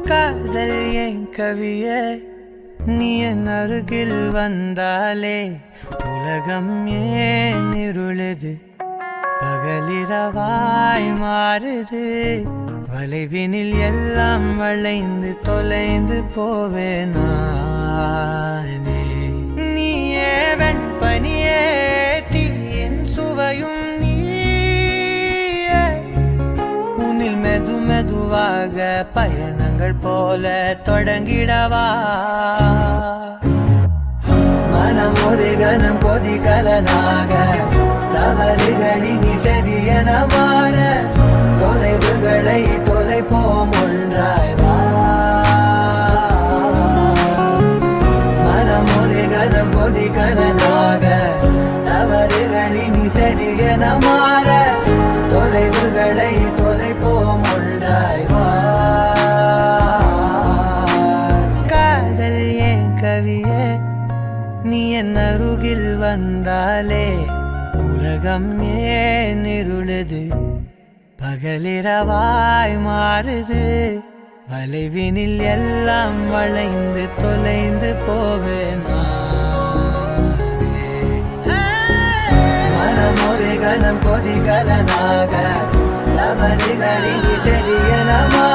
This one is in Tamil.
காதல் என் கவியே நீ என் அருகில் வந்தாலே உலகம் ஏன் இருளுது பகலிரவாய் மாறுது வளைவினில் எல்லாம் வளைந்து தொலைந்து போவேனானே நீயே வெண்பனியே தீயின் சுவையும் நீயே உன்னில் மெது மெதுவாக பயணங்கள் போல தொடங்கிடவா மனம் ஒரு கணம் கொதிகலனாக தவறுகளின் செதியன மாற தொலைவுகளை தொலைப்போம் ஒன்றாய் வா மனம் ஒரு கணம் கொதிகலனாக தவறுகளின் செதியன மாற தொலைவுகளை தொலைப்போம் ஒன்றாய் வா காதல் என் கவியே நீ என் அருகில் வந்தாலே உலகம் ஏன் இருளுது பகலிரவாய் மாறுது வளைவினில் எல்லாம் வளைந்து தொலைந்து போவேனா மனம் ஒரு கணம் கொதிகலனாக தவறுகளின் செடியனமா